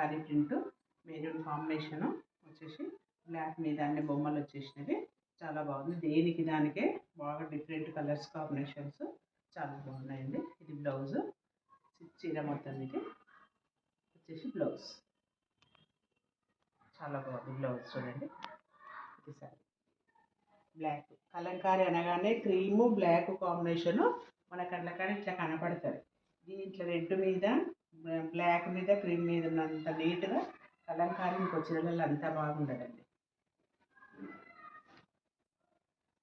Sari print maroon combination వచ్చేసి black మీద అన్ని బొమ్మలు వచ్చేసినవి. చాలా బాగుంది. దేనికి దానికే బాగా డిఫరెంట్ కలర్స్ కాంబినేషన్స్ చాలా బాగున్నాయండి. ఇది బ్లౌజ్, చీర మొత్తం ఇది వచ్చేసి బ్లౌజ్. చాలా బాగుంది బ్లౌజ్ చూడండి. ఇది సారీ బ్లాక్ కలంకారీ అనగానే క్రీము బ్లాక్ కాంబినేషను మన కళ్ళకాడ ఇట్లా కనపడుతుంది. దీంట్లో రెడ్ మీద బ్లాక్ మీద క్రీమ్ మీద ఉన్నంత నీట్గా కలంకారీ ఇంకో చీరలలో అంతా బాగుండదండి.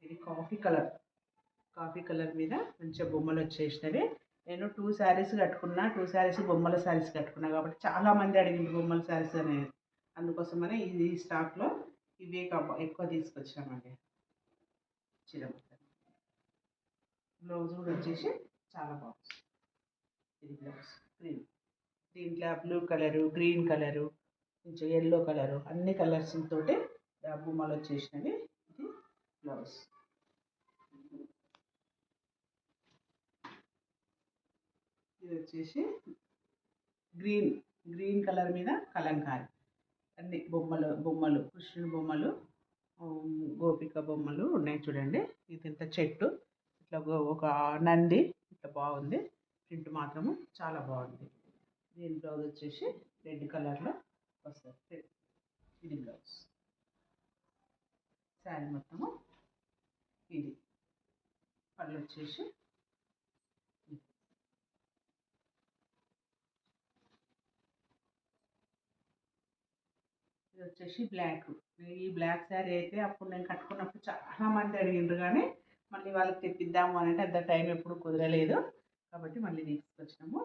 ఇది కాఫీ కలర్ మీద మంచిగా బొమ్మలు వచ్చేసినవి. నేను 2 శారీస్ కట్టుకున్నా, 2 శారీస్ బొమ్మల శారీస్ కట్టుకున్నా కాబట్టి చాలామంది అడిగింది బొమ్మల శారీస్ అనేది. అందుకోసమనే ఇది స్టాక్లో ఇవే ఎక్కువ తీసుకొచ్చామండి. చీర బ్లౌజ్ కూడా వచ్చేసి చాలా బాగుంది. ఇది బ్లౌజ్ క్రీమ్, దీంట్లో బ్లూ కలరు, గ్రీన్ కలరు, కొంచెం ఎల్లో కలరు అన్ని కలర్స్ తోటి బొమ్మలు వచ్చేసినవి. ఇది బ్లౌజ్. ఇది వచ్చేసి గ్రీన్ కలర్ మీద కలంకారీ అన్ని బొమ్మలు కృష్ణుని బొమ్మలు, గోపిక బొమ్మలు ఉన్నాయి చూడండి. ఇది ఇంత చెట్టు ఇట్లా ఒక నంది ఇట్లా బాగుంది. ప్రింట్ మాత్రము చాలా బాగుంది. దీని బ్లౌజ్ వచ్చేసి రెడ్ కలర్లో వస్తుంది. ఇది బ్లౌజ్. శారీ మొత్తము ఇది. పళ్ళు వచ్చేసి ఇది వచ్చేసి బ్లాక్. ఈ బ్లాక్ శారీ అయితే అప్పుడు నేను కట్టుకున్నప్పుడు చాలామంది అడిగిండ్రు, కానీ మళ్ళీ వాళ్ళకి తెప్పిద్దాము అని అంటే అంత టైం ఎప్పుడు కుదరలేదు కాబట్టి మళ్ళీ తీసుకొచ్చినాము.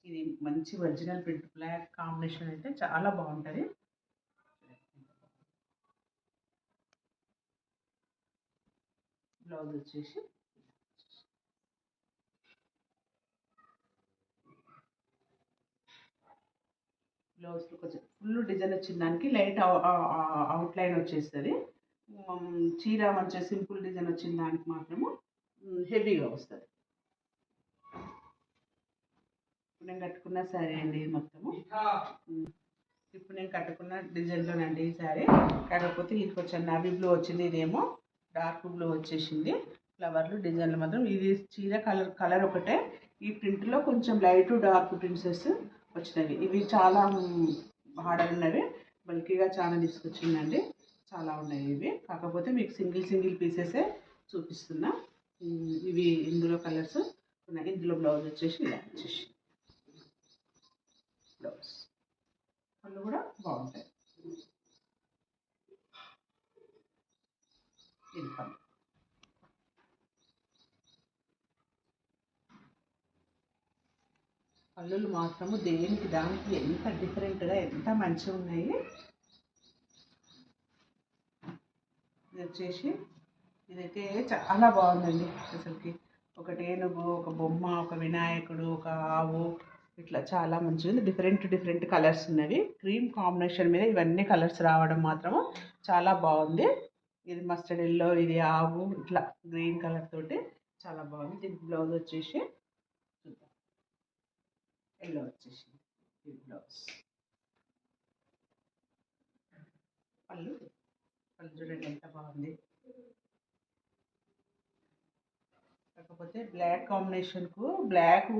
ఇది మంచి ఒరిజినల్ ప్రింట్ బ్లాక్ కాంబినేషన్ అయితే చాలా బాగుంటుంది. బ్లౌజ్ వచ్చేసి బ్లౌజ్లో కొంచెం ఫుల్ డిజైన్ వచ్చిన దానికి లైట్ అవుట్లైన్ వచ్చేస్తుంది. చీర మంచిగా సింపుల్ డిజైన్ వచ్చిన దానికి మాత్రము హెవీగా వస్తుంది. ఇప్పుడు నేను కట్టుకున్న శారీ అండి మొత్తము. ఇప్పుడు నేను కట్టుకున్న డిజైన్లోనండి ఈ శారీ. కాకపోతే ఇది కొంచెం నావీ బ్లూ వచ్చింది, ఇదేమో డార్క్ బ్లూ వచ్చేసింది. ఫ్లవర్లు డిజైన్లు మాత్రం ఇది చీర కలర్ ఒకటే. ఈ ప్రింట్లో కొంచెం లైట్ డార్క్ ప్రింట్సెస్ వచ్చినవి. ఇవి చాలా హార్డర్ ఉన్నవి, బల్కీగా చాలా తీసుకొచ్చిందండి. చాలా ఉన్నాయి ఇవి. కాకపోతే మీకు సింగిల్ పీసెసే చూపిస్తున్నా. ఇవి ఇందులో కలర్స్ ఉన్నాయి. ఇందులో బ్లౌజ్ వచ్చేసి ఇలా వచ్చేసి బ్లౌజ్. పళ్ళు కూడా బాగుంటాయి. ఇది పళ్ళు. పళ్ళులు మాత్రము దేనికి దానికి ఎంత డిఫరెంట్గా ఎంత మంచిగా ఉన్నాయి. ఇది వచ్చేసి ఇదైతే చాలా బాగుందండి. అసలుకి ఒకటి ఏనుగు, ఒక బొమ్మ, ఒక వినాయకుడు, ఒక ఆవు, ఇట్లా చాలా మంచిగా ఉంది. డిఫరెంట్ కలర్స్ ఉన్నవి. క్రీమ్ కాంబినేషన్ మీద ఇవన్నీ కలర్స్ రావడం మాత్రము చాలా బాగుంది. ఇది మస్టర్డ్ ఎల్లో, ఇది ఆవు, ఇట్లా గ్రీన్ కలర్ తోటి చాలా బాగుంది. దీనికి బ్లౌజ్ వచ్చేసి చూద్దాం, ఎల్లో వచ్చేసి ఇది బ్లౌజ్. పళ్ళు చూడండి ఎంత బాగుంది. కాకపోతే బ్లాక్ కాంబినేషన్కు బ్లాక్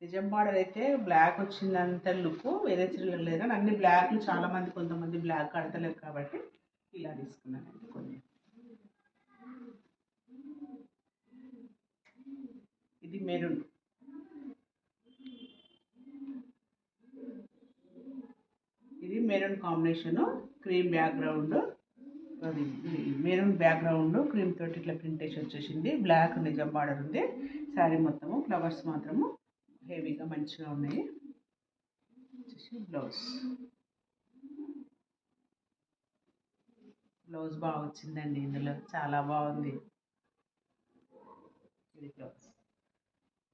నిజం బార్డర్ అయితే బ్లాక్ వచ్చిందంత లుక్ వేరే చీరలు లేదు, కానీ అన్ని బ్లాక్లు చాలామంది కొంతమంది బ్లాక్ కడతలేరు కాబట్టి ఇలా తీసుకున్నానండి కొన్ని. ఇది మెరూన్, ఇది మెరూన్ కాంబినేషను, క్రీమ్ బ్యాక్గ్రౌండ్, అది మెరూన్ బ్యాక్గ్రౌండ్ క్రీమ్ తోటి ఇట్లా ప్రింటేషన్ వచ్చేసింది. బ్లాక్ నిజం బార్డర్ ఉంది. శారీ మొత్తము ఫ్లవర్స్ మాత్రము హెవీగా మంచిగా ఉన్నాయి. వచ్చేసి బ్లౌజ్ బాగా వచ్చిందండి. ఇందులో చాలా బాగుంది. ఇది బ్లౌజ్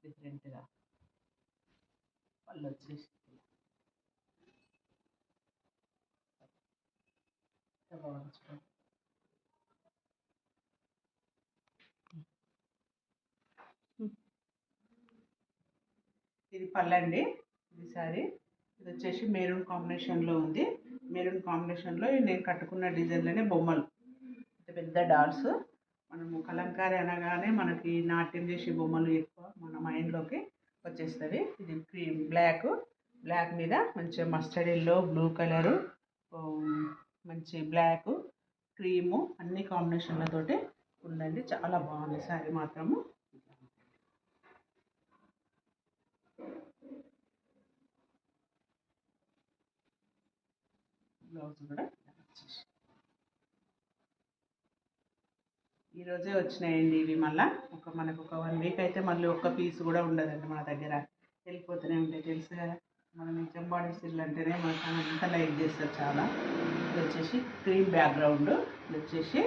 డిఫరెంట్గా. పళ్ళు వచ్చేసి బాగుంది. ఇది పళ్ళండి. ఇది శారీ, ఇది వచ్చేసి మెరూన్ కాంబినేషన్లో ఉంది. మెరూన్ కాంబినేషన్లో నేను కట్టుకున్న డిజైన్లోనే బొమ్మలు, పెద్ద డాల్స్. మనము కలంకారీ అనగానే మనకి నాట్యం చేసే బొమ్మలు ఎక్కువ మన మైండ్లోకి వచ్చేస్తుంది. ఇది క్రీమ్ బ్లాక్ మీద మంచిగా మస్టర్డ్ ఎల్లో, బ్లూ కలరు, మంచి బ్లాక్, క్రీము అన్ని కాంబినేషన్లతోటి ఉందండి. చాలా బాగుంది శారీ మాత్రము. బ్లౌజ్ కూడా ఈరోజే వచ్చినాయండి ఇవి. మళ్ళీ మనకు ఒక 1 వీక్ అయితే మళ్ళీ ఒక్క పీస్ కూడా ఉండదండి మన దగ్గర, వెళ్ళిపోతూనే ఉంటాయి. తెలుసు కదా, మనం చెంబాడి సిల్లు అంటేనే మన అంత లైక్ చేస్తారు చాలా. ఇది వచ్చేసి క్రీమ్ బ్యాక్గ్రౌండ్, ఇది వచ్చేసి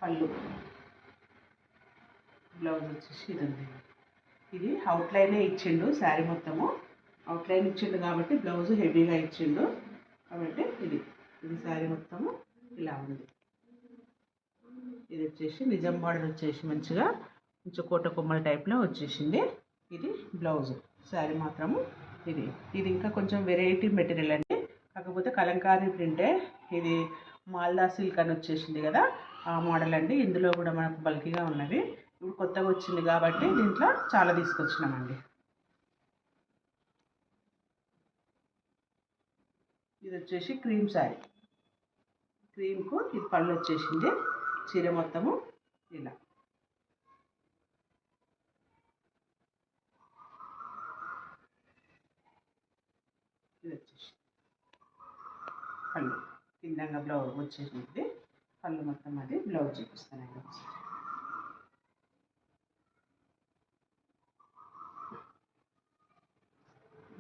పళ్ళు, బ్లౌజ్ వచ్చేసి ఇది ఉంది. ఇది అవుట్లైనే ఇచ్చిండు శారీ మొత్తము, అవుట్లైన్ ఇచ్చిండు కాబట్టి బ్లౌజ్ హెవీగా ఇచ్చిండు కాబట్టి ఇది శారీ మొత్తము ఇలా ఉంది. ఇది వచ్చేసి నిజం బార్డర్ వచ్చేసి మంచిగా కొంచెం కోట కొమ్మల టైప్లో వచ్చేసింది. ఇది బ్లౌజ్. శారీ మాత్రము ఇది ఇంకా కొంచెం వెరైటీ మెటీరియల్ అండి, కాకపోతే కలంకారీ ప్రింటే. ఇది మాల్దా సిల్క్ అని వచ్చేసింది కదా, ఆ మోడల్ అండి. ఇందులో కూడా మనకు బల్కీగా ఉన్నవి. ఇప్పుడు కొత్తగా వచ్చింది కాబట్టి దీంట్లో చాలా తీసుకొచ్చినామండి. ఇది వచ్చేసి క్రీమ్ శారీ, క్రీమ్కు ఇది పళ్ళు వచ్చేసింది. చీర మొత్తము ఇలా. ఇది వచ్చేసి పళ్ళు, కిందంగా బ్లౌజ్ వచ్చేసింది. పళ్ళు మొత్తం అది బ్లౌజ్ చూపిస్తానండి ఒకసారి.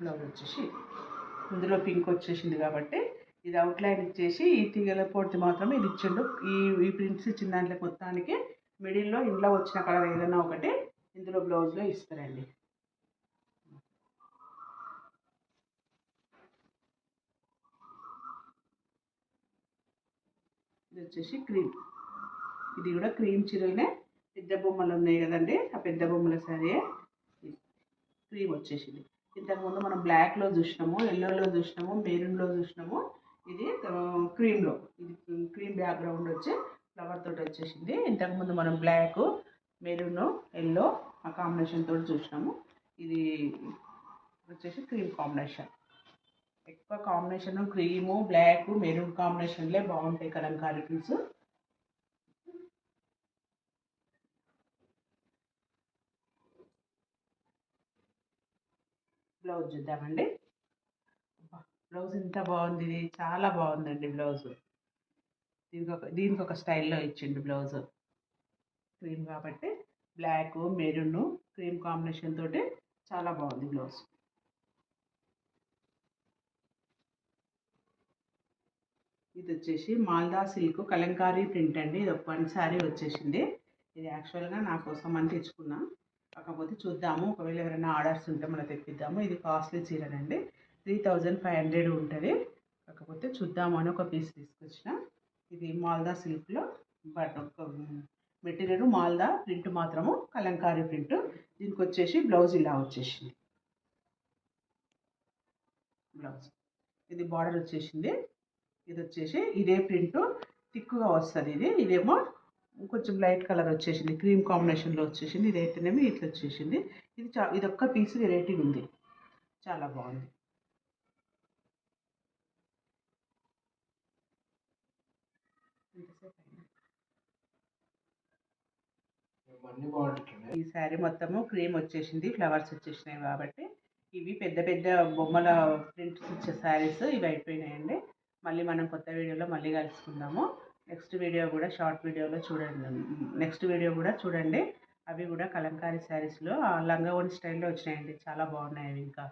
బ్లౌజ్ వచ్చేసి ఇందులో పింక్ వచ్చేసింది కాబట్టి ఇది అవుట్లైన్ ఇచ్చేసి ఈ తీగల పొడిది మాత్రమే ఇది ఇచ్చిండు. ఈ ప్రింట్స్ ఇచ్చిన దాంట్లో మొత్తానికి మిడిల్లో ఇంట్లో వచ్చిన కలర్ ఏదైనా ఒకటి ఇందులో బ్లౌజ్లో ఇస్తారండి. ఇది వచ్చేసి క్రీమ్, ఇది కూడా క్రీమ్ చీరలనే పెద్ద బొమ్మలు ఉన్నాయి కదండి, ఆ పెద్ద బొమ్మల శారీ క్రీమ్ వచ్చేసింది. ఇంతకుముందు మనం బ్లాక్లో చూసినాము, ఎల్లోలో చూసినాము, మెరూన్లో చూసినాము. ఇది క్రీమ్లో, ఇది క్రీమ్ బ్యాక్గ్రౌండ్ వచ్చి ఫ్లవర్ తోటి వచ్చేసింది. ఇంతకుముందు మనం బ్లాక్, మెరూన్, ఎల్లో ఆ కాంబినేషన్ తోటి చూసినాము. ఇది వచ్చేసి క్రీమ్ కాంబినేషన్. ఎక్కువ కాంబినేషన్ క్రీము, బ్లాక్, మెరూన్ కాంబినేషన్లే బాగుంటాయి కలంకారీ ప్రింట్స్. బ్లౌజ్ చూద్దామండి. బ్లౌజ్ ఎంత బాగుంది, ఇది చాలా బాగుందండి బ్లౌజ్. దీనికి ఒక స్టైల్లో ఇచ్చిండు బ్లౌజ్. క్రీమ్ కాబట్టి బ్లాక్, మెరూన్, క్రీమ్ కాంబినేషన్ తోటి చాలా బాగుంది బ్లౌజ్. ఇది వచ్చేసి మాల్దా సిల్క్ కలంకారీ ప్రింట్ అండి. ఇది ఒక 1 శారీ వచ్చేసింది. ఇది యాక్చువల్గా నా కోసం అని తెచ్చుకున్నా, కాకపోతే చూద్దాము, ఒకవేళ ఎవరైనా ఆర్డర్స్ ఉంటే మనం తెప్పిద్దాము. ఇది కాస్ట్లీ చీరనండి, 3500 ఉంటుంది. కాకపోతే చూద్దాము అని ఒక పీస్ తీసుకొచ్చిన. ఇది మాల్దా సిల్క్లో, బట్ ఒక మెటీరియల్ మాల్దా, ప్రింట్ మాత్రము కలంకారీ ప్రింట్. దీనికి వచ్చేసి బ్లౌజ్ ఇలా వచ్చేసింది. బ్లౌజ్ ఇది బార్డర్ వచ్చేసింది. ఇది వచ్చేసి ఇదే ప్రింట్ థిక్గా వస్తుంది. ఇదేమో కొంచెం లైట్ కలర్ వచ్చేసింది, క్రీమ్ కాంబినేషన్లో వచ్చేసింది. ఇదైతేనేమో ఇట్లా వచ్చేసింది. ఇది ఒక్క పీస్ వెరైటీ ఉంది, చాలా బాగుంది. ఈ శారీ మొత్తము క్రీమ్ వచ్చేసింది, ఫ్లవర్స్ వచ్చేసినాయి కాబట్టి ఇవి పెద్ద పెద్ద బొమ్మల ప్రింట్స్ ఇచ్చే శారీస్ ఇవి అయిపోయినాయండి. మళ్ళీ మనం కొత్త వీడియోలో మళ్ళీ కలుసుకుందాము. నెక్స్ట్ వీడియో కూడా షార్ట్ వీడియోలో చూడండి, నెక్స్ట్ వీడియో కూడా చూడండి. అవి కూడా కలంకారీ శారీస్లో లంగా ఓణి స్టైల్లో వచ్చినాయండి, చాలా బాగున్నాయి అవి ఇంకా.